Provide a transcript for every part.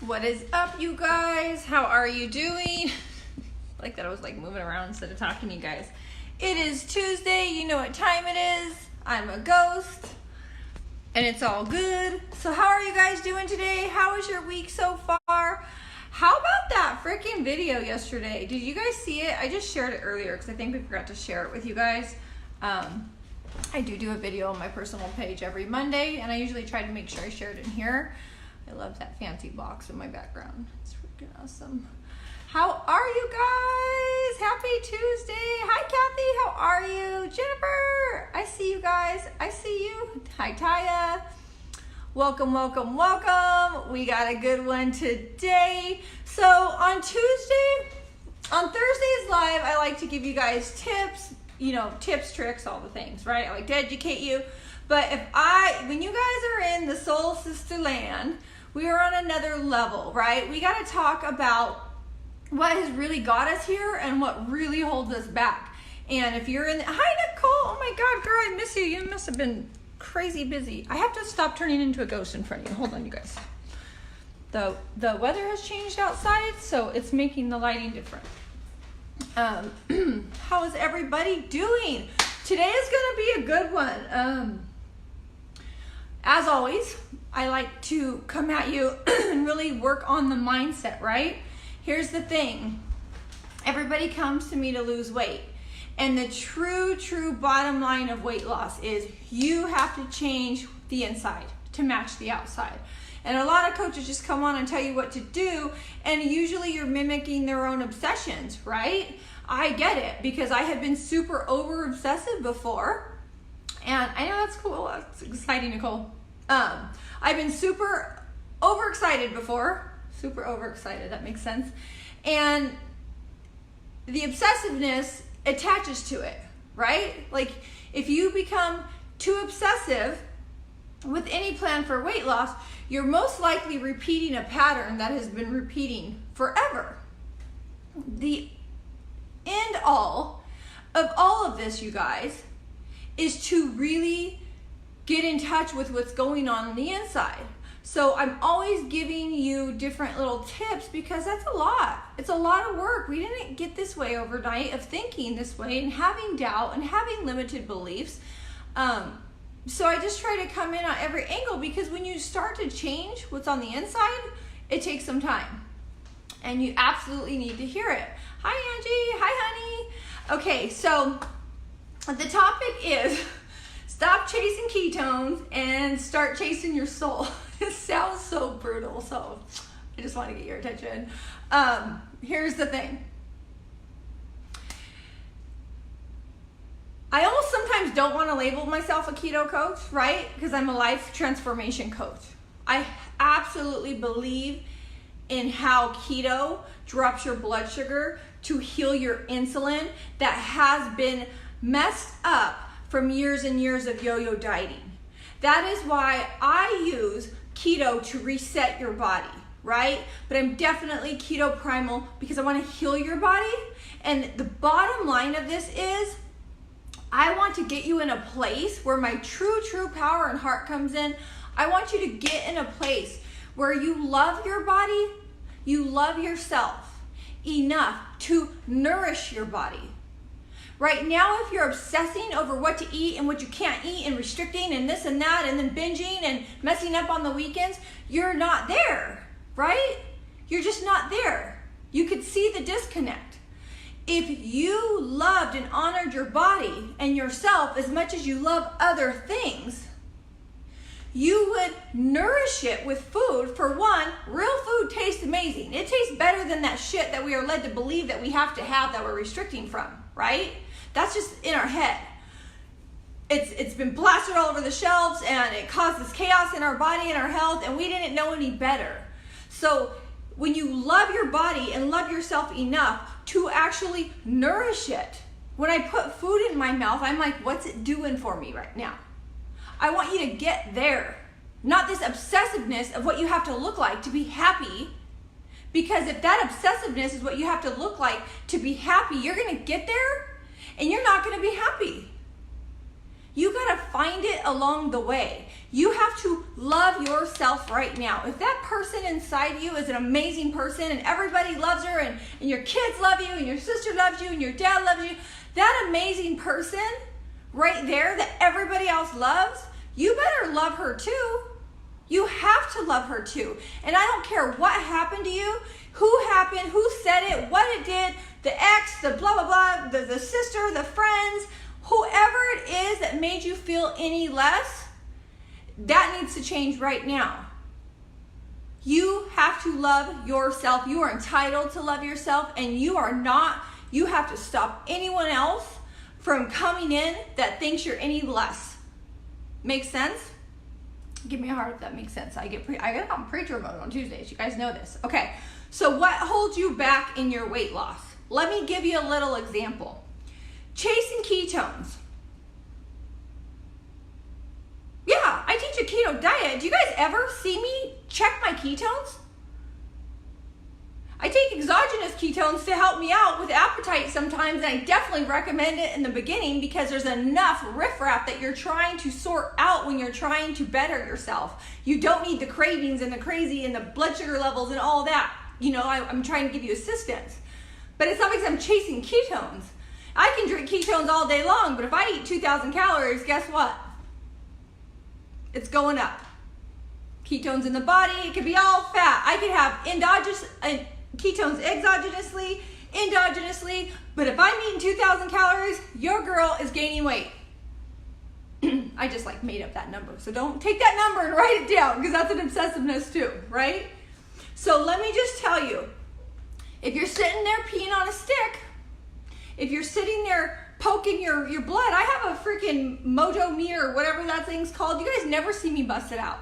What is up, you guys? How are you doing? Like that I was like moving around instead of talking to you guys. It is Tuesday. You know what time it is. I'm a ghost. And it's all good. So how are you guys doing today? How was your week so far? How about that freaking video yesterday? Did you guys see it? I just shared it earlier because I think we forgot to share it with you guys. I do a video on my personal page every Monday, and I usually try to make sure I share it in here. I love that fancy box in my background. It's freaking awesome. How are you guys? Happy Tuesday. Hi, Kathy. How are you? Jennifer, I see you guys. I see you. Hi, Taya. Welcome, welcome, welcome. We got a good one today. So on Thursdays live, I like to give you guys tips, tips, tricks, all the things, right? I like to educate you. But when you guys are in the soul sister land, we are on another level, right? We got to talk about what has really got us here and what really holds us back. And if you're in, hi Nicole, oh my God, girl, I miss you. You must have been crazy busy. I have to stop turning into a ghost in front of you. Hold on, you guys. The weather has changed outside, so it's making the lighting different. How is everybody doing? Today is going to be a good one. As always, I like to come at you and really work on the mindset, right? Here's the thing. Everybody comes to me to lose weight. And the true bottom line of weight loss is you have to change the inside to match the outside. And a lot of coaches just come on and tell you what to do, and usually you're mimicking their own obsessions, right? I get it, because I have been super over-obsessive before. And I know that's cool. That's exciting, Nicole. I've been super overexcited before. Super overexcited, that makes sense. And the obsessiveness attaches to it, right? Like if you become too obsessive with any plan for weight loss, you're most likely repeating a pattern that has been repeating forever. The end all of this, you guys, is to really get in touch with what's going on the inside. So I'm always giving you different little tips because that's a lot. It's a lot of work. We didn't get this way overnight of thinking this way and having doubt and having limited beliefs. So I just try to come in on every angle, because when you start to change what's on the inside, it takes some time. And you absolutely need to hear it. Hi, Angie. Hi, honey. Okay, so the topic is stop chasing ketones and start chasing your soul. It sounds so brutal, so I just want to get your attention. Here's the thing. I almost sometimes don't want to label myself a keto coach, right? Because I'm a life transformation coach. I absolutely believe in how keto drops your blood sugar to heal your insulin that has been messed up from years and years of yo-yo dieting. That is why I use keto to reset your body, right? But I'm definitely Keto Primal because I want to heal your body. And the bottom line of this is I want to get you in a place where my true power and heart comes in. I want you to get in a place where you love your body, you love yourself enough to nourish your body. Right now, if you're obsessing over what to eat and what you can't eat and restricting and this and that and then binging and messing up on the weekends, you're not there, right? You're just not there. You could see the disconnect. If you loved and honored your body and yourself as much as you love other things, you would nourish it with food. For one, real food tastes amazing. It tastes better than that shit that we are led to believe that we have to have that we're restricting from, right? That's just in our head. It's been plastered all over the shelves, and it causes chaos in our body and our health, and we didn't know any better. So when you love your body and love yourself enough to actually nourish it, when I put food in my mouth, I'm like, what's it doing for me right now? I want you to get there, not this obsessiveness of what you have to look like to be happy. Because if that obsessiveness is what you have to look like to be happy, you're going to get there and you're not going to be happy. You gotta find it along the way. You have to love yourself right now. If that person inside you is an amazing person and everybody loves her and your kids love you and your sister loves you and your dad loves you, that amazing person right there that everybody else loves, you better love her too. You have to love her too. And I don't care what happened to you, who happened, who said it, what it did, the ex, the blah, blah, blah, the sister, the friends, whoever it is that made you feel any less, that needs to change right now. You have to love yourself. You are entitled to love yourself, and you have to stop anyone else from coming in that thinks you're any less. Make sense? Give me a heart if that makes sense. I get on preacher mode on Tuesdays. You guys know this. Okay, so what holds you back in your weight loss? Let me give you a little example. Chasing ketones. Yeah, I teach a keto diet. Do you guys ever see me check my ketones? I take exogenous ketones to help me out with appetite sometimes, and I definitely recommend it in the beginning because there's enough riffraff that you're trying to sort out when you're trying to better yourself. You don't need the cravings and the crazy and the blood sugar levels and all that. You know, I'm trying to give you assistance. But it's not because I'm chasing ketones. I can drink ketones all day long, but if I eat 2,000 calories, guess what? It's going up. Ketones in the body, it could be all fat. I could have ketones exogenously, endogenously, but if I'm eating 2,000 calories, your girl is gaining weight. I just made up that number, so don't take that number and write it down because that's an obsessiveness too, right? So let me just tell you, if you're sitting there peeing on a stick, if you're sitting there poking your blood, I have a freaking Mojo mirror, whatever that thing's called. You guys never see me bust it out.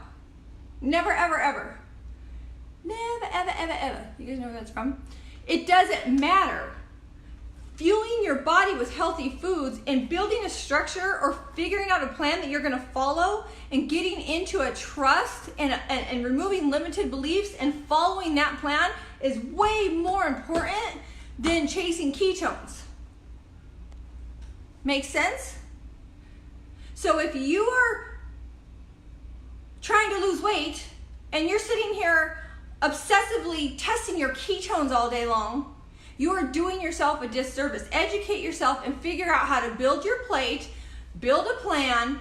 Never, ever, ever. Never, ever, ever, ever. You guys know where that's from? It doesn't matter. Fueling your body with healthy foods and building a structure or figuring out a plan that you're going to follow and getting into a trust and removing limited beliefs and following that plan is way more important than chasing ketones. Make sense? So if you are trying to lose weight and you're sitting here obsessively testing your ketones all day long, you are doing yourself a disservice. Educate yourself and figure out how to build your plate, build a plan,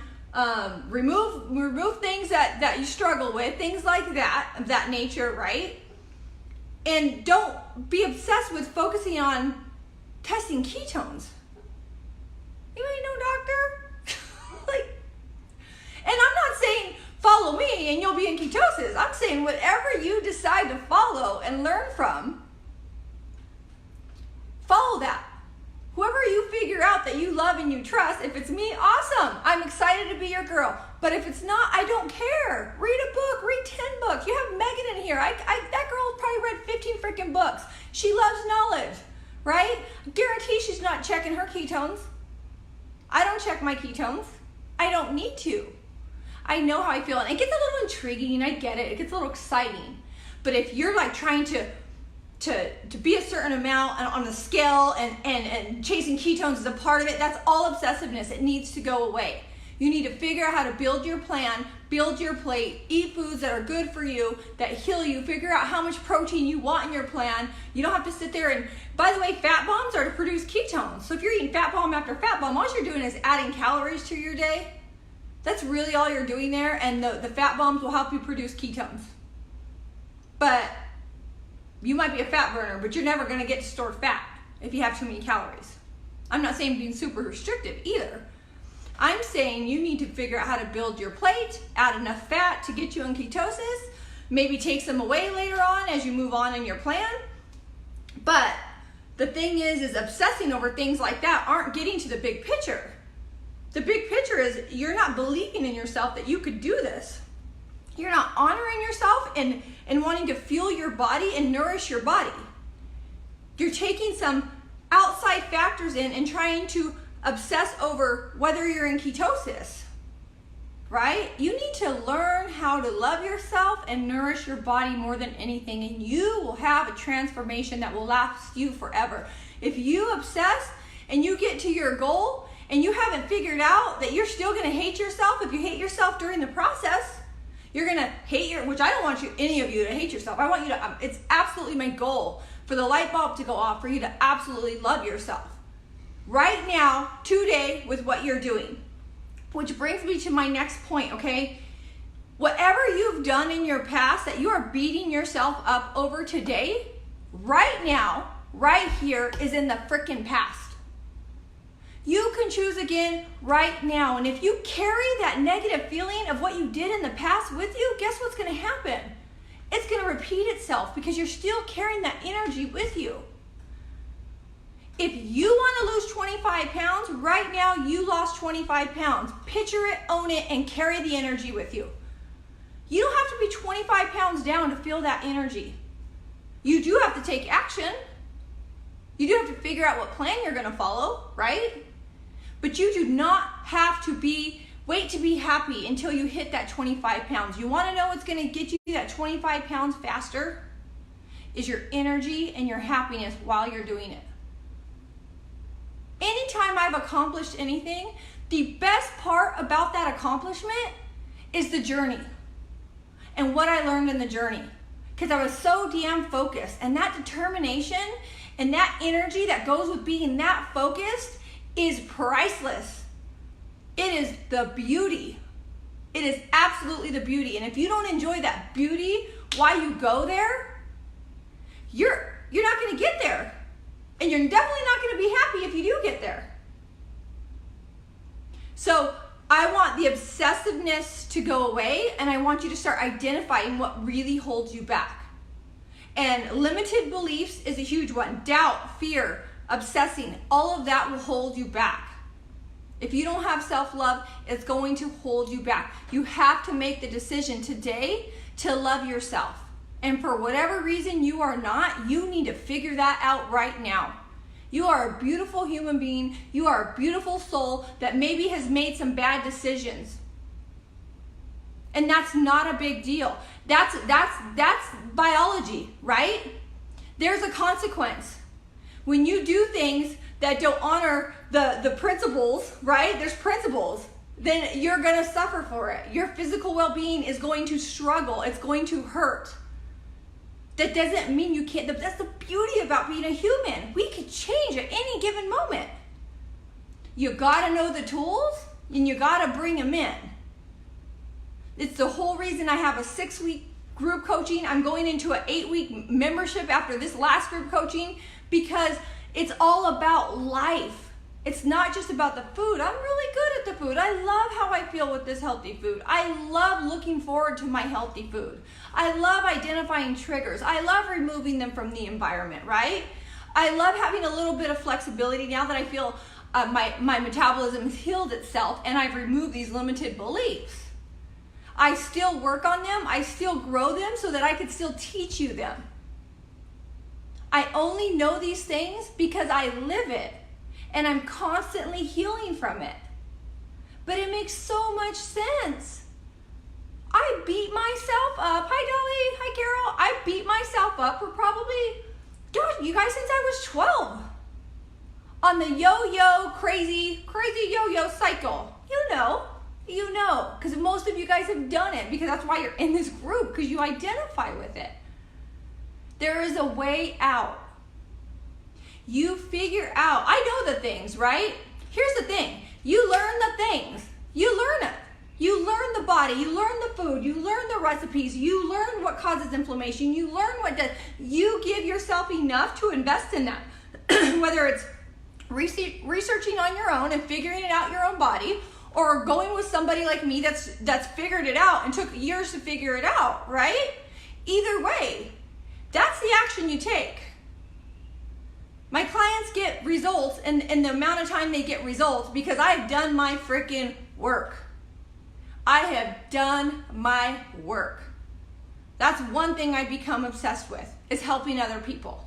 remove things that you struggle with, things like that, of that nature, right? And don't be obsessed with focusing on testing ketones. You ain't no doctor. And I'm not saying follow me and you'll be in ketosis. I'm saying whatever you decide to follow and learn from, follow that. Whoever you figure out that you love and you trust, if it's me, awesome. I'm excited to be your girl. But if it's not, I don't care. Read a book, read 10 books. You have Megan in here. That girl probably read 15 freaking books. She loves knowledge, right? I guarantee she's not checking her ketones. I don't check my ketones. I don't need to. I know how I feel, and it gets a little intriguing. I get it. It gets a little exciting. But if you're trying to be a certain amount on the scale and chasing ketones is a part of it, that's all obsessiveness. It needs to go away. You need to figure out how to build your plan, build your plate, eat foods that are good for you, that heal you, figure out how much protein you want in your plan. You don't have to sit there and, by the way, fat bombs are to produce ketones. So if you're eating fat bomb after fat bomb, all you're doing is adding calories to your day. That's really all you're doing there, and the fat bombs will help you produce ketones. But you might be a fat burner, but you're never gonna get to stored fat if you have too many calories. I'm not saying being super restrictive either. I'm saying you need to figure out how to build your plate, add enough fat to get you in ketosis, maybe take some away later on as you move on in your plan. But the thing is obsessing over things like that aren't getting to the big picture. The big picture is you're not believing in yourself that you could do this. You're not honoring yourself and wanting to fuel your body and nourish your body. You're taking some outside factors in and trying to obsess over whether you're in ketosis, right? You need to learn how to love yourself and nourish your body more than anything, and you will have a transformation that will last you forever. If you obsess and you get to your goal and you haven't figured out that you're still going to hate yourself if you hate yourself during the process. You're going to hate which I don't want any of you to hate yourself. I want you to, it's absolutely my goal for the light bulb to go off, for you to absolutely love yourself. Right now, today, with what you're doing. Which brings me to my next point, okay? Whatever you've done in your past that you are beating yourself up over today, right now, right here, is in the freaking past. You can choose again right now. And if you carry that negative feeling of what you did in the past with you, guess what's going to happen? It's going to repeat itself because you're still carrying that energy with you. If you want to lose 25 pounds, right now you lost 25 pounds. Picture it, own it, and carry the energy with you. You don't have to be 25 pounds down to feel that energy. You do have to take action. You do have to figure out what plan you're going to follow, right? But you do not have to wait to be happy until you hit that 25 pounds. You want to know what's going to get you that 25 pounds faster? Is your energy and your happiness while you're doing it. Anytime I've accomplished anything, the best part about that accomplishment is the journey and what I learned in the journey. Because I was so damn focused, and that determination and that energy that goes with being that focused is priceless. It is the beauty. It is absolutely the beauty. And if you don't enjoy that beauty while you go there, you're not going to get there. And you're definitely not going to be happy if you do get there. So I want the obsessiveness to go away, and I want you to start identifying what really holds you back. And limited beliefs is a huge one. Doubt, fear, obsessing, all of that will hold you back. If you don't have self-love, it's going to hold you back. You have to make the decision today to love yourself. And for whatever reason you are not, you need to figure that out right now. You are a beautiful human being. You are a beautiful soul that maybe has made some bad decisions. And that's not a big deal. That's biology, right? There's a consequence. When you do things that don't honor the principles, right? There's principles. Then you're going to suffer for it. Your physical well-being is going to struggle. It's going to hurt. That doesn't mean you can't. That's the beauty about being a human. We can change at any given moment. You got to know the tools, and you got to bring them in. It's the whole reason I have a 6-week group coaching. I'm going into an 8-week membership after this last group coaching, because it's all about life. It's not just about the food. I'm really good at the food. I love how I feel with this healthy food. I love looking forward to my healthy food. I love identifying triggers. I love removing them from the environment, right? I love having a little bit of flexibility now that I feel my metabolism has healed itself and I've removed these limited beliefs. I still work on them. I still grow them so that I could still teach you them. I only know these things because I live it. And I'm constantly healing from it. But it makes so much sense. I beat myself up. Hi, Dolly. Hi, Carol. I beat myself up for probably, God, you guys, since I was 12. On the yo-yo, crazy yo-yo cycle. You know. Because most of you guys have done it, because that's why you're in this group, because you identify with it. There is a way out. You figure out, I know the things, right? Here's the thing. You learn the things. You learn it. You learn the body. You learn the food. You learn the recipes. You learn what causes inflammation. You learn what does. You give yourself enough to invest in that. Whether it's researching on your own and figuring it out your own body, or going with somebody like me that's figured it out and took years to figure it out, right? Either way, that's the action you take. My clients get results in the amount of time they get results because I've done my freaking work. I have done my work. That's one thing I become obsessed with, is helping other people.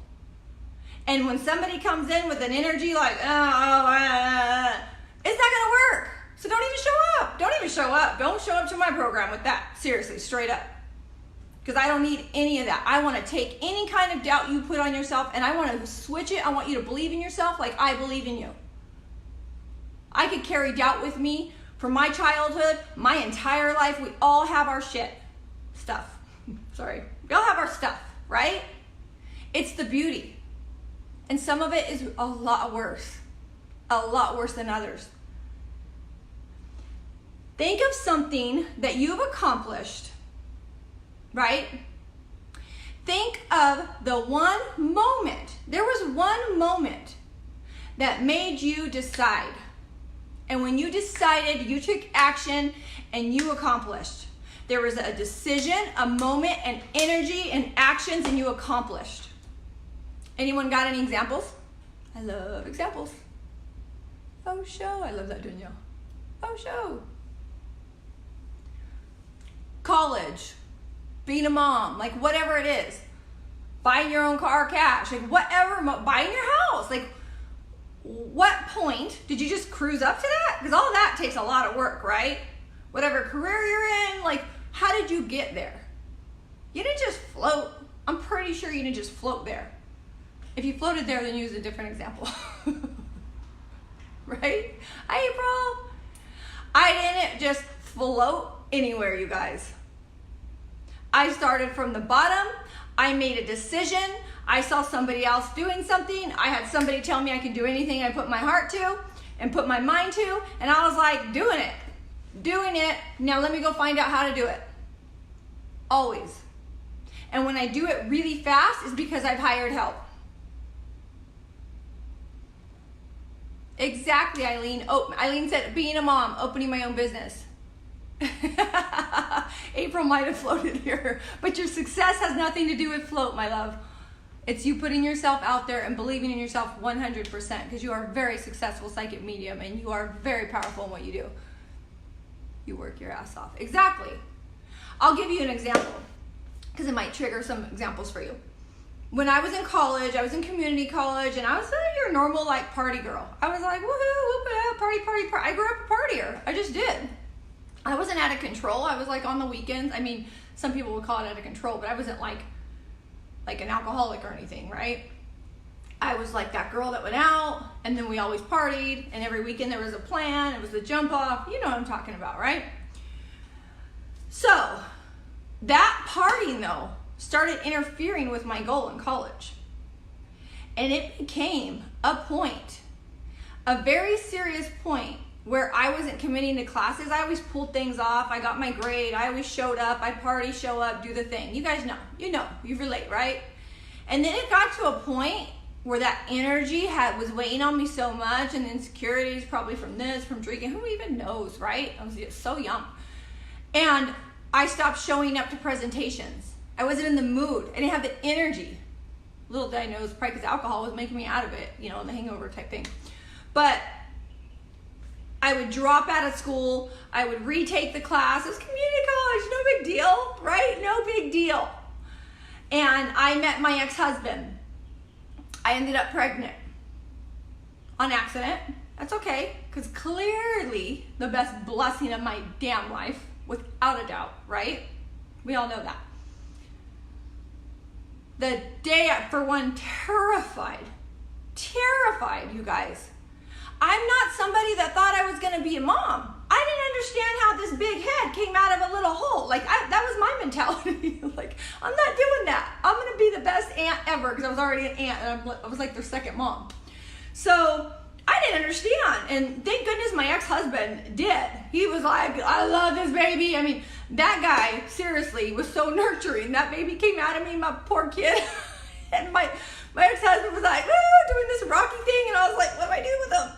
And when somebody comes in with an energy like, it's not gonna work. So don't even show up. Don't even show up. Don't show up to my program with that. Seriously, straight up. Because I don't need any of that. I want to take any kind of doubt you put on yourself and I want to switch it. I want you to believe in yourself like I believe in you. I could carry doubt with me from my childhood, my entire life. We all have our stuff. Sorry. We all have our stuff, right? It's the beauty. And some of it is a lot worse than others. Think of something that you've accomplished, right? Think of the one moment. There was one moment that made you decide. And when you decided, you took action and you accomplished. There was a decision, a moment, and energy and actions, and you accomplished. Anyone got any examples? I love examples. Oh, show. I love that, Danielle. Oh, show. College, being a mom, like whatever it is. Buying your own car cash, like whatever, buying your house. Like, what point did you just cruise up to that? Because all that takes a lot of work, right? Whatever career you're in, like, how did you get there? You didn't just float. I'm pretty sure you didn't just float there. If you floated there, then use a different example. Right? Hi, April. I didn't just float anywhere, you guys. I started from the bottom. I made a decision. I saw somebody else doing something. I had somebody tell me I could do anything I put my heart to and put my mind to. And I was like, doing it. Now let me go find out how to do it. Always. And when I do it really fast, it's because I've hired help. Exactly, Eileen. Oh, Eileen said, being a mom, opening my own business. April might have floated here, but your success has nothing to do with float, my love. It's you putting yourself out there and believing in yourself 100%, because you are a very successful psychic medium and you are very powerful in what you do. You work your ass off. Exactly. I'll give you an example because it might trigger some examples for you. When I was in college, I was in community college, and I was your normal like party girl. I was like, woohoo, whoop, party, party, party. I grew up a partier. I just did. I wasn't out of control. I was like on the weekends. I mean, some people would call it out of control, but I wasn't like an alcoholic or anything, right? I was like that girl that went out, and then we always partied, and every weekend there was a plan. It was the jump off. You know what I'm talking about, right? So that partying though started interfering with my goal in college. And it became a point, a very serious point, where I wasn't committing to classes. I always pulled things off. I got my grade. I always showed up. I'd party, show up, do the thing. You guys know. You relate, right? And then it got to a point where that energy was weighing on me so much, and insecurities probably from this, from drinking. Who even knows, right? I was just so young. And I stopped showing up to presentations. I wasn't in the mood. I didn't have the energy. Little did I know it was probably because alcohol was making me out of it, the hangover type thing. But I would drop out of school. I would retake the class. It was community college, no big deal, right? No big deal. And I met my ex-husband. I ended up pregnant on accident. That's okay, because clearly the best blessing of my damn life, without a doubt, right? We all know that. The day, for one, terrified, you guys. I'm not somebody that thought I was going to be a mom. I didn't understand how this big head came out of a little hole. That was my mentality. I'm not doing that. I'm going to be the best aunt ever, because I was already an aunt, and I was like their second mom. So I didn't understand, and thank goodness my ex-husband did. He was like, I love this baby. I mean, that guy, seriously, was so nurturing. That baby came out of me, my poor kid. And my ex-husband was like, doing this rocky thing, and I was like, what do I do with him?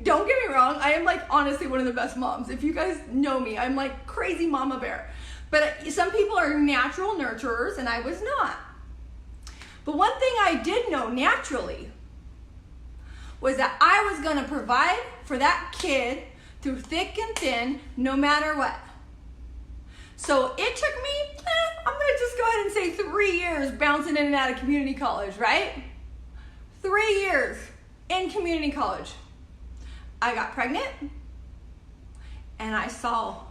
Don't get me wrong, I am honestly one of the best moms. If you guys know me, I'm like crazy mama bear. But some people are natural nurturers, and I was not. But one thing I did know naturally was that I was going to provide for that kid through thick and thin, no matter what. So it took me, I'm going to just go ahead and say 3 years bouncing in and out of community college, right? 3 years in community college. I got pregnant, and I saw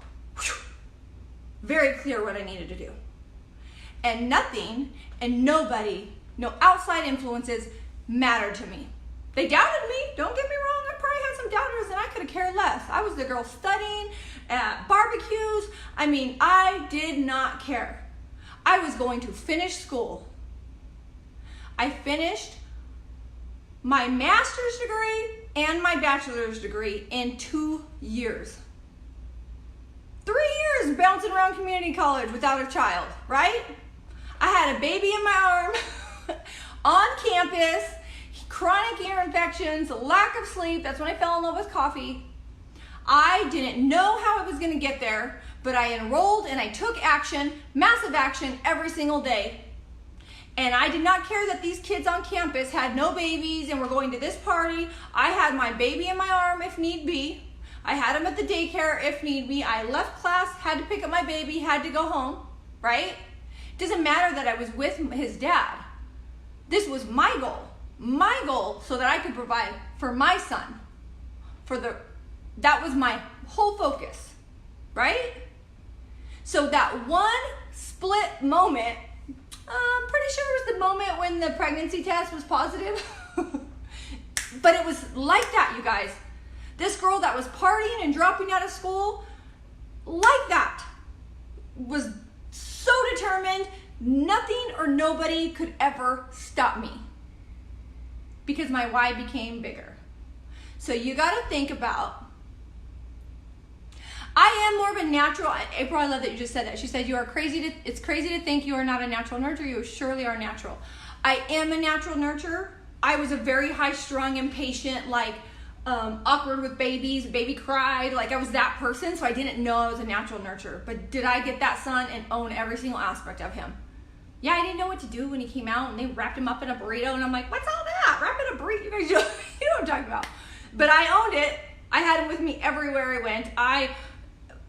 very clear what I needed to do. And nothing and nobody, no outside influences mattered to me. They doubted me, don't get me wrong. I probably had some doubters, and I could have cared less. I was the girl studying at barbecues. I mean, I did not care. I was going to finish school. I finished my master's degree and my bachelor's degree in 2 years. 3 years bouncing around community college without a child, right? I had a baby in my arm on campus, chronic ear infections, lack of sleep. That's when I fell in love with coffee. I didn't know how I was going to get there, but I enrolled and I took action, massive action, every single day. And I did not care that these kids on campus had no babies and were going to this party. I had my baby in my arm if need be. I had him at the daycare if need be. I left class, had to pick up my baby, had to go home, right? It doesn't matter that I was with his dad. This was my goal so that I could provide for my son. That was my whole focus, right? So that one split moment, I'm pretty sure it was the moment when the pregnancy test was positive. But it was like that, you guys. This girl that was partying and dropping out of school, like that, was so determined, nothing or nobody could ever stop me. Because my why became bigger. So you got to think about, I am more of a natural. April, I love that you just said that. She said, it's crazy to think you are not a natural nurturer. You surely are natural. I am a natural nurturer. I was a very high-strung, impatient, awkward with babies. Baby cried. I was that person, so I didn't know I was a natural nurturer. But did I get that son and own every single aspect of him? Yeah, I didn't know what to do when he came out, and they wrapped him up in a burrito, and I'm like, what's all that? Wrap in a burrito? You guys, you know what I'm talking about. But I owned it. I had him with me everywhere I went. I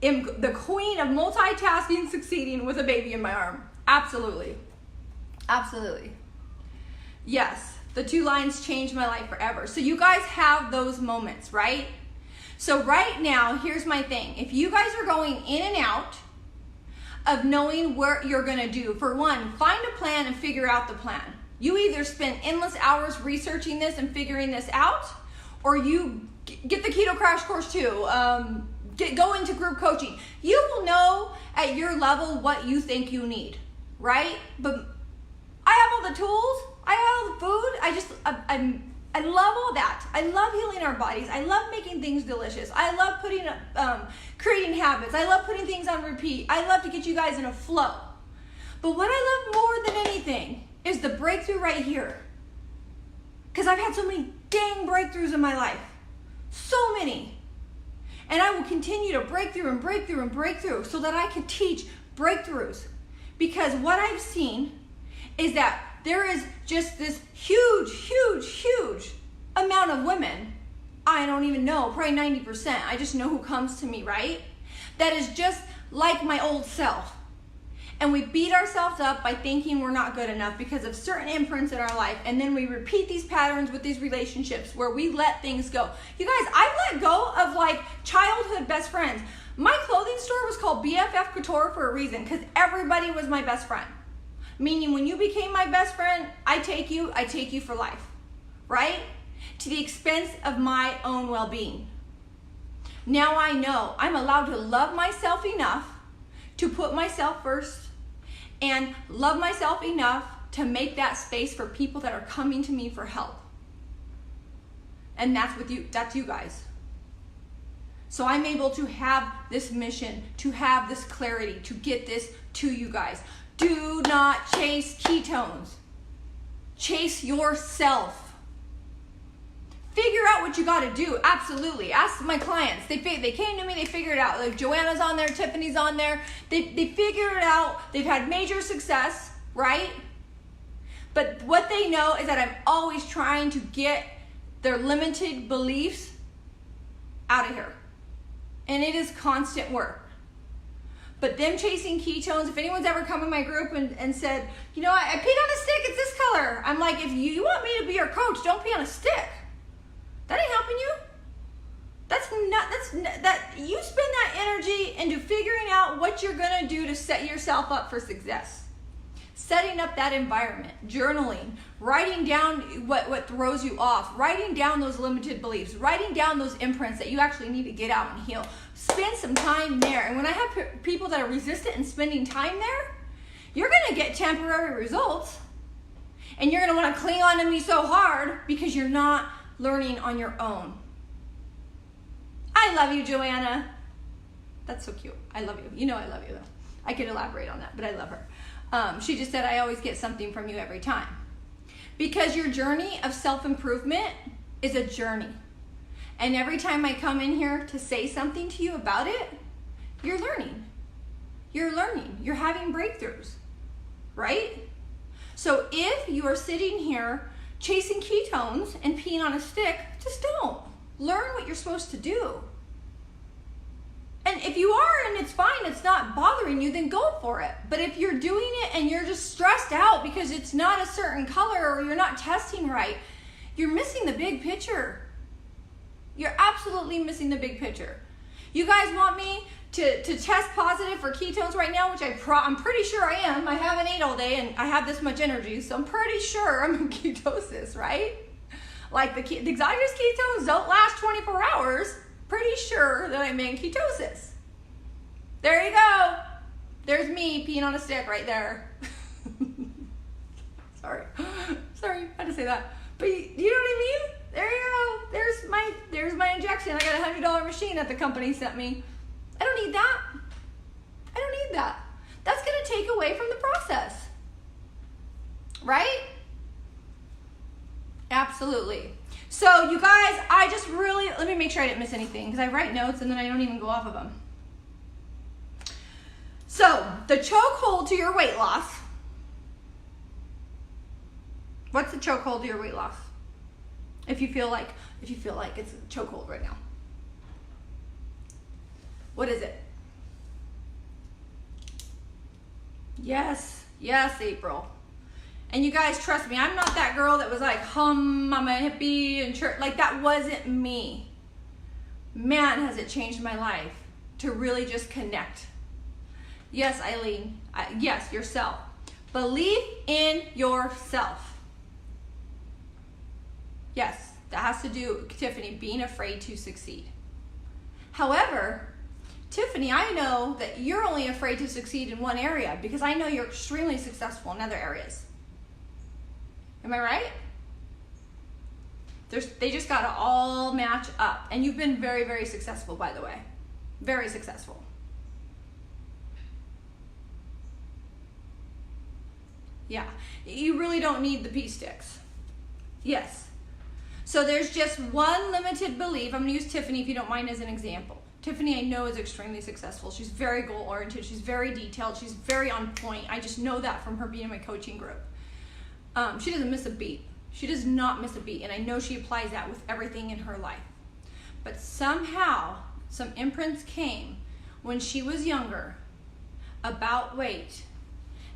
am the queen of multitasking, succeeding with a baby in my arm. Absolutely. Absolutely. Yes, the 2 lines changed my life forever. So you guys have those moments, right? So right now, here's my thing. If you guys are going in and out of knowing what you're going to do, for one, find a plan and figure out the plan. You either spend endless hours researching this and figuring this out, or you get the Keto Krash Kourse too. Go into group coaching. You will know at your level what you think you need, right? But I have all the tools. I have all the food. I love all that. I love healing our bodies. I love making things delicious. I love creating habits. I love putting things on repeat. I love to get you guys in a flow. But what I love more than anything is the breakthrough right here. Because I've had so many dang breakthroughs in my life. So many. And I will continue to break through and break through and break through so that I can teach breakthroughs. Because what I've seen is that there is just this huge, huge, huge amount of women, I don't even know, probably 90%, I just know who comes to me, right? That is just like my old self. And we beat ourselves up by thinking we're not good enough because of certain imprints in our life. And then we repeat these patterns with these relationships where we let things go. You guys, I let go of childhood best friends. My clothing store was called BFF Couture for a reason, because everybody was my best friend. Meaning when you became my best friend, I take you for life, right? To the expense of my own well-being. Now I know I'm allowed to love myself enough to put myself first and love myself enough to make that space for people that are coming to me for help. And that's you guys. So I'm able to have this mission, to have this clarity, to get this to you guys. Do not chase ketones. Chase yourself. Figure out what you got to do. Absolutely. Ask my clients. They came to me. They figured it out. Like Joanna's on there. Tiffany's on there. They figured it out. They've had major success, right? But what they know is that I'm always trying to get their limited beliefs out of here. And it is constant work. But them chasing ketones, if anyone's ever come in my group and said, you know, I peed on a stick, it's this color. I'm like, if you want me to be your coach, don't pee on a stick. That ain't helping you. You spend that energy into figuring out what you're gonna do to set yourself up for success. setting up that environment, journaling, writing down what throws you off, writing down those limited beliefs, writing down those imprints that you actually need to get out and heal. Spend some time there. And when I have people that are resistant and spending time there, you're going to get temporary results. And you're going to want to cling on to me so hard because you're not learning on your own. I love you, Juliana. That's so cute. I love you. You know I love you, though. I could elaborate on that, but I love her. She just said, I always get something from you every time. Because your journey of self-improvement is a journey. And every time I come in here to say something to you about it, you're learning. You're learning. You're having breakthroughs, right? So if you are sitting here chasing ketones and peeing on a stick, just don't. Learn what you're supposed to do. And if you are and it's fine, it's not bothering you, then go for it. But if you're doing it and you're just stressed out because it's not a certain color or you're not testing right, you're missing the big picture. You're absolutely missing the big picture. You guys want me to test positive for ketones right now, which I'm pretty sure I am. I haven't ate all day and I have this much energy, so I'm pretty sure I'm in ketosis, right? Like the exogenous ketones don't last 24 hours. Pretty sure that I'm in ketosis. There you go. There's me peeing on a stick right there. Sorry, I had to say that. But you know what I mean? There you go. There's my injection. I got a $100 machine that the company sent me. I don't need that. I don't need that. That's going to take away from the process. Right? Absolutely. So you guys, let me make sure I didn't miss anything because I write notes and then I don't even go off of them. So the chokehold to your weight loss. What's the chokehold to your weight loss? If you feel like it's a chokehold right now. What is it? Yes, April. And you guys, trust me, I'm not that girl that was like, I'm a hippie and church. Like, that wasn't me. Man, has it changed my life to really just connect. Yes, Eileen. Yes, yourself. Believe in yourself. Yes, that has to do, Tiffany, being afraid to succeed. However, Tiffany, I know that you're only afraid to succeed in one area because I know you're extremely successful in other areas. Am I right? They just got to all match up. And you've been very, very successful, by the way. Very successful. Yeah. You really don't need the pea sticks. Yes. So there's just one limited belief. I'm going to use Tiffany, if you don't mind, as an example. Tiffany, I know, is extremely successful. She's very goal-oriented. She's very detailed. She's very on point. I just know that from her being in my coaching group. She doesn't miss a beat. She does not miss a beat, and I know she applies that with everything in her life. But somehow, some imprints came when she was younger about weight,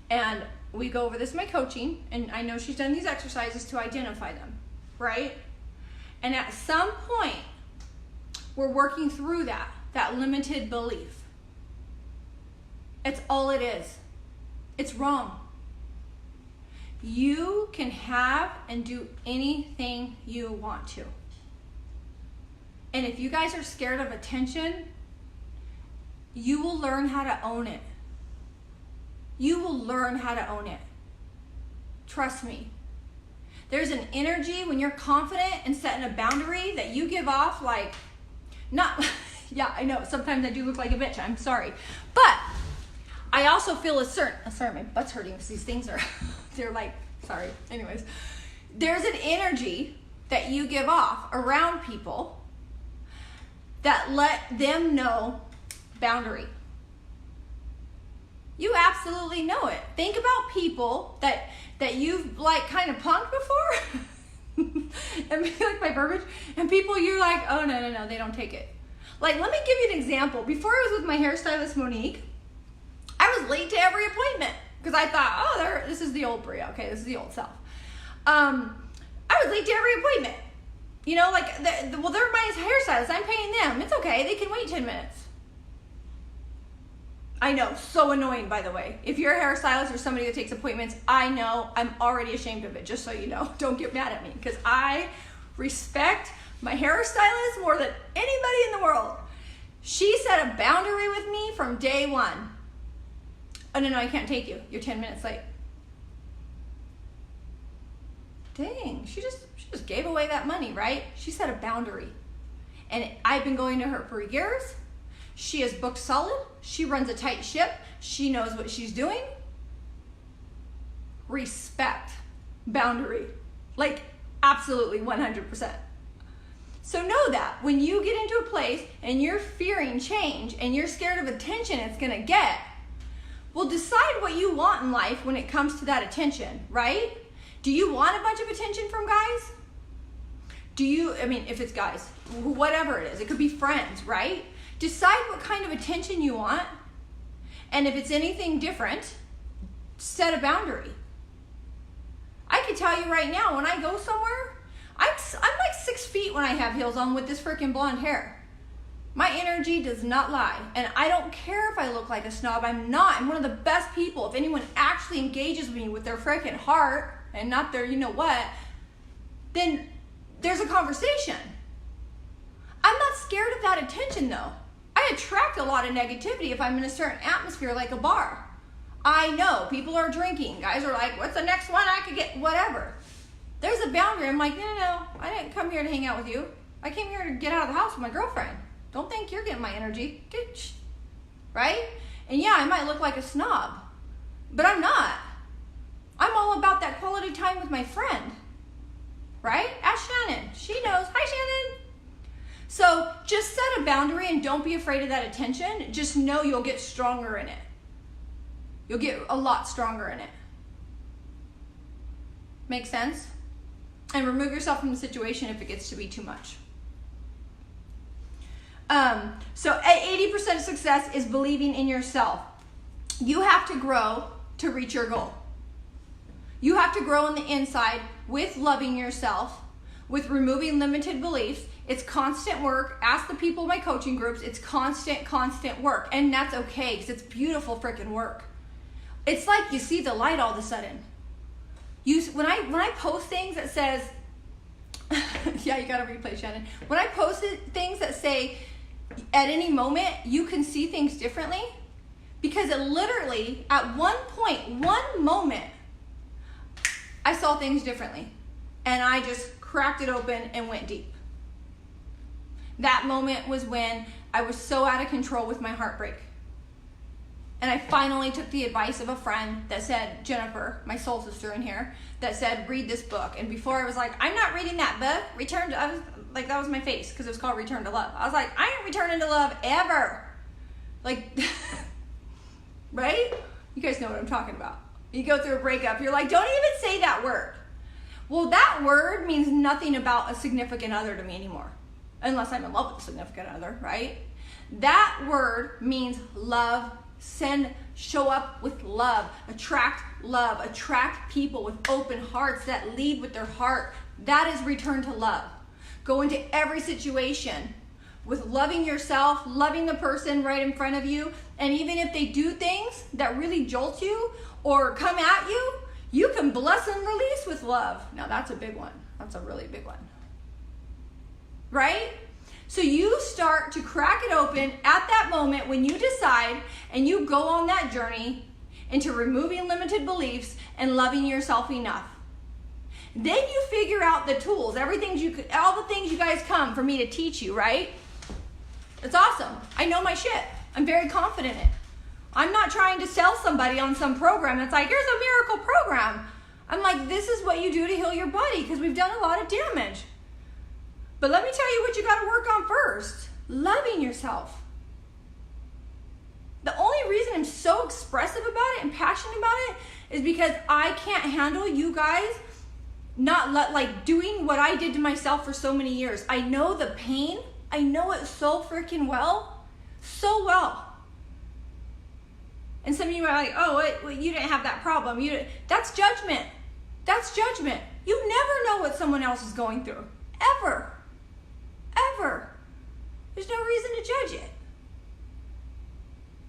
and we go over this in my coaching, and I know she's done these exercises to identify them, right? And at some point, we're working through that limited belief. It's all it is. It's wrong. You can have and do anything you want to. And if you guys are scared of attention, you will learn how to own it. You will learn how to own it. Trust me. There's an energy when you're confident and setting a boundary that you give off like, not, yeah, I know, sometimes I do look like a bitch, I'm sorry. But I also feel sorry, my butt's hurting because these things are, they're like, sorry. Anyways, there's an energy that you give off around people that let them know boundary. You absolutely know it. Think about people that you've like kind of punked before. And maybe like my verbiage. And people you're like, oh no, they don't take it. Like, let me give you an example. Before I was with my hairstylist, Monique, I was late to every appointment because I thought, oh, this is the old Brea. Okay, this is the old self. I was late to every appointment. You know, like, they're my hairstylist. I'm paying them. It's okay. They can wait 10 minutes. I know, so annoying, by the way. If you're a hairstylist or somebody that takes appointments, I know, I'm already ashamed of it, just so you know. Don't get mad at me, because I respect my hairstylist more than anybody in the world. She set a boundary with me from day one. Oh, no, I can't take you. You're 10 minutes late. Dang, she just gave away that money, right? She set a boundary. And I've been going to her for years. She is booked solid. She runs a tight ship. She knows what she's doing. Respect. Boundary. Like, absolutely 100%. So know that when you get into a place and you're fearing change and you're scared of attention it's going to get, well, decide what you want in life when it comes to that attention, right? Do you want a bunch of attention from guys? If it's guys, whatever it is, it could be friends, right? Decide what kind of attention you want. And if it's anything different, set a boundary. I can tell you right now, when I go somewhere, I'm like 6 feet when I have heels on with this freaking blonde hair. My energy does not lie. And I don't care if I look like a snob. I'm not. I'm one of the best people. If anyone actually engages me with their freaking heart and not their you know what, then there's a conversation. I'm not scared of that attention though. I attract a lot of negativity if I'm in a certain atmosphere like a bar. I know people are drinking. Guys are like, what's the next one I could get? Whatever. There's a boundary. I'm like, no, I didn't come here to hang out with you. I came here to get out of the house with my girlfriend. Don't think you're getting my energy. Right? And yeah, I might look like a snob, but I'm not. I'm all about that quality time with my friend. Right? Ask Shannon. She knows. Hi, Shannon. So just set a boundary and don't be afraid of that attention. Just know you'll get stronger in it. You'll get a lot stronger in it. Make sense? And remove yourself from the situation if it gets to be too much. So 80% of success is believing in yourself. You have to grow to reach your goal. You have to grow on the inside with loving yourself, with removing limited beliefs. It's constant work. Ask the people in my coaching groups. It's constant work. And that's okay because it's beautiful freaking work. It's like you see the light all of a sudden. When I post things that says, yeah, you gotta replay, Shannon. When I posted things that say, at any moment, you can see things differently, because it literally, at one point, one moment, I saw things differently. And I just cracked it open and went deep. That moment was when I was so out of control with my heartbreak. And I finally took the advice of a friend that said, Jennifer, my soul sister in here, that said, read this book. And before I was like, I'm not reading that book. That was my face because it was called Return to Love. I was like, I ain't returning to love ever. Like, right? You guys know what I'm talking about. You go through a breakup, you're like, don't even say that word. Well, that word means nothing about a significant other to me anymore. Unless I'm in love with a significant other, right? That word means love. Show up with love, attract people with open hearts that lead with their heart. That is return to love. Go into every situation with loving yourself, loving the person right in front of you, and even if they do things that really jolt you or come at you, you can bless and release with love. Now that's a big one. That's a really big one. Right? So you start to crack it open at that moment when you decide and you go on that journey into removing limited beliefs and loving yourself enough. Then you figure out the tools, all the things you guys come for me to teach you, right? It's awesome. I know my shit. I'm very confident in it. I'm not trying to sell somebody on some program that's like, here's a miracle program. I'm like, this is what you do to heal your body because we've done a lot of damage. But let me tell you what you got to work on first. Loving yourself. The only reason I'm so expressive about it and passionate about it is because I can't handle you guys not doing what I did to myself for so many years. I know the pain. I know it so freaking well. So well. And some of you are like, oh, you didn't have that problem. That's judgment. That's judgment. You never know what someone else is going through. Ever. Ever. There's no reason to judge it.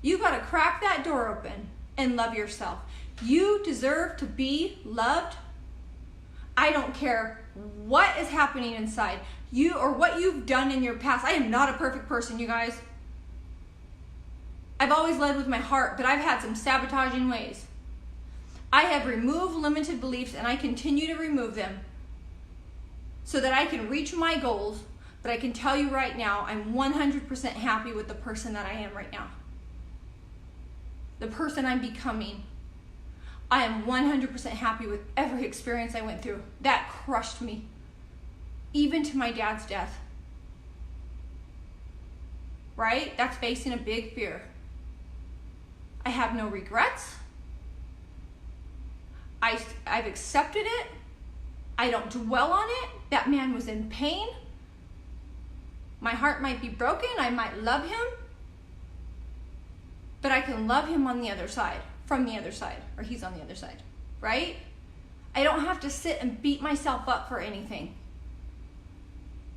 You got to crack that door open and love yourself. You deserve to be loved. I don't care what is happening inside you or what you've done in your past. I am not a perfect person, you guys. I've always led with my heart, but I've had some sabotaging ways. I have removed limited beliefs, and I continue to remove them so that I can reach my goals. But I can tell you right now, I'm 100% happy with the person that I am right now. The person I'm becoming. I am 100% happy with every experience I went through. That crushed me. Even to my dad's death. Right? That's facing a big fear. I have no regrets. I've accepted it. I don't dwell on it. That man was in pain. My heart might be broken. I might love him. But I can love him on the other side, from the other side, or he's on the other side, right? I don't have to sit and beat myself up for anything.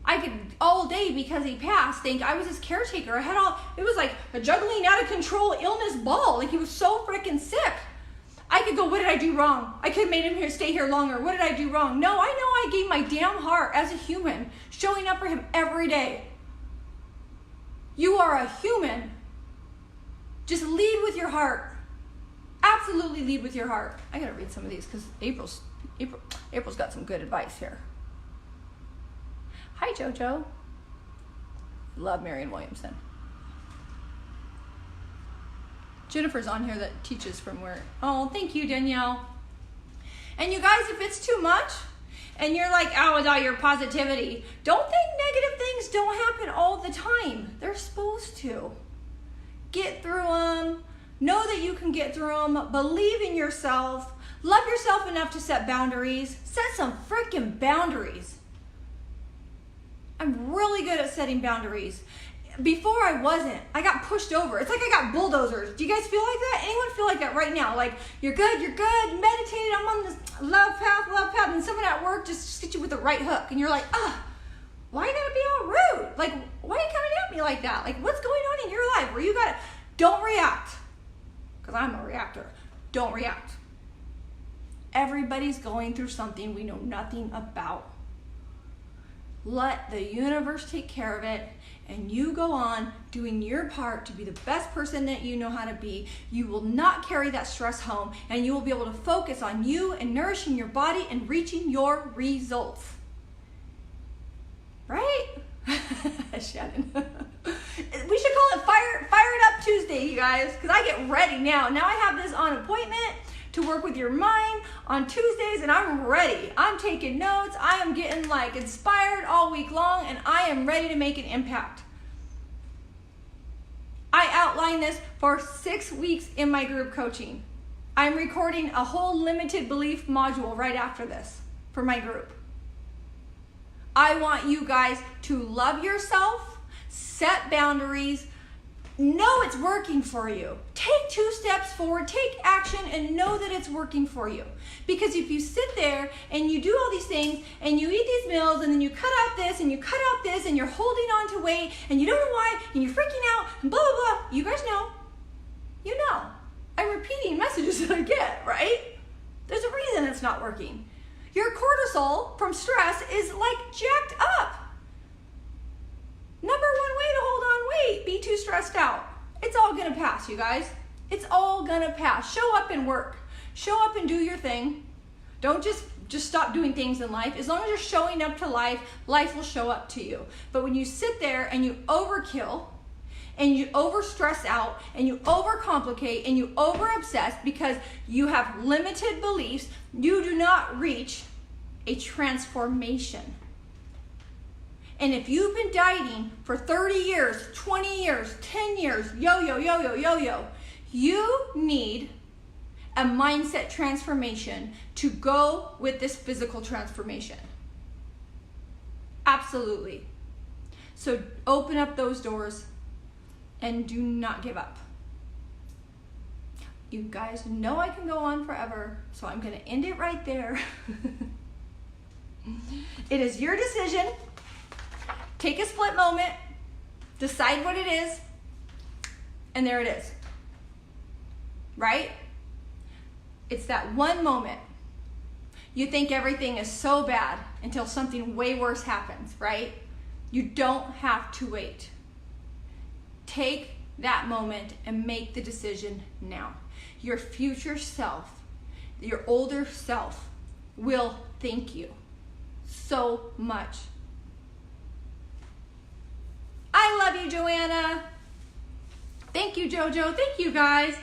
I could all day, because he passed, think I was his caretaker. It was like a juggling out of control illness ball. Like, he was so freaking sick. I could go, what did I do wrong? I could have made him stay here longer. What did I do wrong? No, I know I gave my damn heart as a human, showing up for him every day. You are a human. Just lead with your heart. Absolutely lead with your heart. I gotta read some of these because April's got some good advice here. Hi, JoJo. Love Marianne Williamson. Jennifer's on here that teaches from where. Oh, thank you, Danielle. And you guys, if it's too much and you're like, oh, with all your positivity, don't think negative things don't happen all the time. They're supposed to. Get through them. Know that you can get through them. Believe in yourself. Love yourself enough to set boundaries. Set some freaking boundaries. I'm really good at setting boundaries. Before I wasn't. I got pushed over. It's like I got bulldozers. Do you guys feel like that? Anyone feel like that right now? Like, you're good, meditated, I'm on this love path, and someone at work just hit you with the right hook, and you're like, why you gotta be all rude? Like, why are you coming at me like that? Like, what's going on in your life where you gotta, don't react. Because I'm a reactor. Don't react. Everybody's going through something we know nothing about. Let the universe take care of it, and you go on doing your part to be the best person that you know how to be. You will not carry that stress home, and you will be able to focus on you and nourishing your body and reaching your results. Right? Shannon. We should call it Fire It Up Tuesday, you guys, because I get ready now. Now I have this on appointment to work with your mind on Tuesdays, and I'm ready. I'm taking notes. I am getting like inspired all week long, and I am ready to make an impact. I outline this for 6 weeks in my group coaching. I'm recording a whole limited belief module right after this for my group. I want you guys to love yourself, set boundaries, know it's working for you. Take 2 steps forward, take action, and know that it's working for you. Because if you sit there and you do all these things and you eat these meals and then you cut out this and you cut out this and you're holding on to weight and you don't know why and you're freaking out and blah, blah, blah, you guys know. You know. I'm repeating messages that I get, right? There's a reason it's not working. Your cortisol from stress is like jacked up. Number 1 way to hold on weight, be too stressed out. It's all gonna pass, you guys. It's all gonna pass. Show up and work. Show up and do your thing. Don't just stop doing things in life. As long as you're showing up to life, life will show up to you. But when you sit there and you overkill, and you over-stress out, and you overcomplicate, and you over-obsess because you have limited beliefs, you do not reach a transformation. And if you've been dieting for 30 years, 20 years, 10 years, yo-yo, you need a mindset transformation to go with this physical transformation. Absolutely. So open up those doors and do not give up. You guys know I can go on forever, so I'm going to end it right there. It is your decision. Take a split moment, decide what it is, and there it is. right? It's that one moment. You think everything is so bad until something way worse happens, right? You don't have to wait. Take that moment and make the decision now. Your future self, your older self, will thank you so much. I love you, Joanna. Thank you, Jojo. Thank you, guys.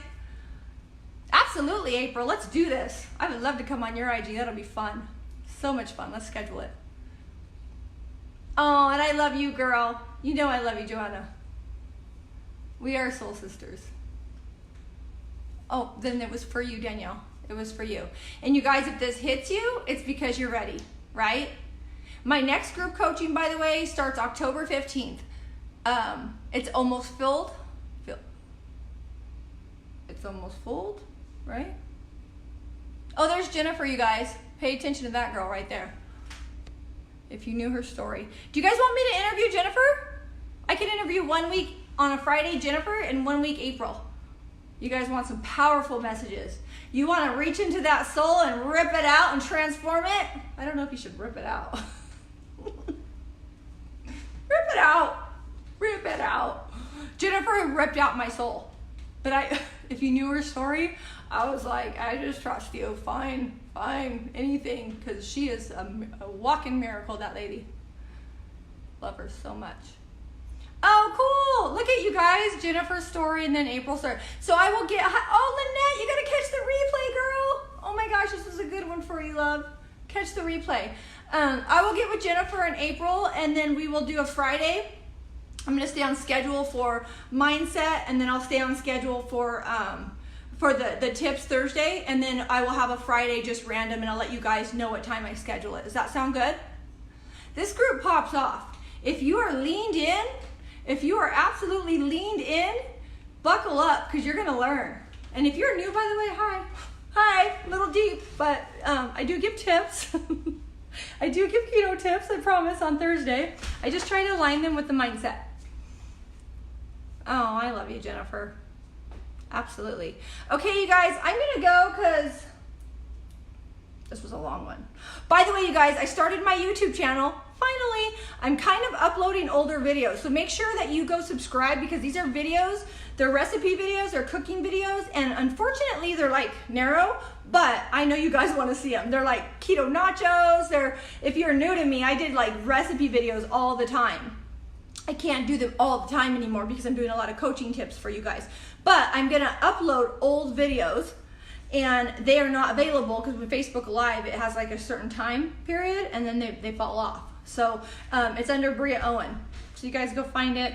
Absolutely, April. Let's do this. I would love to come on your IG. That'll be fun. So much fun. Let's schedule it. Oh, and I love you, girl. You know I love you, Joanna. We are soul sisters. Oh, then it was for you, Danielle. It was for you. And you guys, if this hits you, it's because you're ready, right? My next group coaching, by the way, starts October 15th. It's almost filled. It's almost full, right? Oh, there's Jennifer, you guys. Pay attention to that girl right there. If you knew her story. Do you guys want me to interview Jennifer? I can interview 1 week on a Friday, Jennifer, and 1 week, April. You guys want some powerful messages. You want to reach into that soul and rip it out and transform it? I don't know if you should rip it out. Rip it out. Rip it out. Jennifer ripped out my soul. But if you knew her story, I was like, I just trust you. Fine, anything. Because she is a walking miracle, that lady. Love her so much. Oh, cool. Look at you guys. Jennifer's story and then April's story. So I will get, oh, Lynette, you got to catch the replay, girl. Oh my gosh, this was a good one for you, love. Catch the replay. I will get with Jennifer and April, and then we will do a Friday. I'm going to stay on schedule for mindset, and then I'll stay on schedule for the tips Thursday, and then I will have a Friday just random, and I'll let you guys know what time I schedule it. Does that sound good? This group pops off. If you are leaned in, if you are absolutely leaned in, buckle up, because you're going to learn. And if you're new, by the way, hi, a little deep, but I do give tips. I do give keto tips, I promise, on Thursday. I just try to align them with the mindset. Oh, I love you, Jennifer. Absolutely. Okay, you guys, I'm going to go because this was a long one. By the way, you guys, I started my YouTube channel. Finally, I'm kind of uploading older videos. So make sure that you go subscribe, because these are videos. They're recipe videos, they're cooking videos, and unfortunately they're like narrow, but I know you guys want to see them. They're like keto nachos. If you're new to me, I did like recipe videos all the time. I can't do them all the time anymore because I'm doing a lot of coaching tips for you guys. But I'm going to upload old videos, and they are not available because with Facebook Live, it has like a certain time period, and then they fall off. So it's under Brea Owen. So you guys go find it.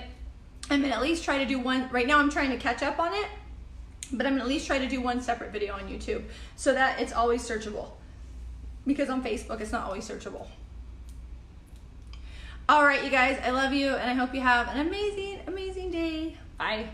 I'm going to at least try to do one. Right now I'm trying to catch up on it, but I'm going to at least try to do one separate video on YouTube so that it's always searchable. Because on Facebook, it's not always searchable. All right, you guys, I love you, and I hope you have an amazing, amazing day. Bye.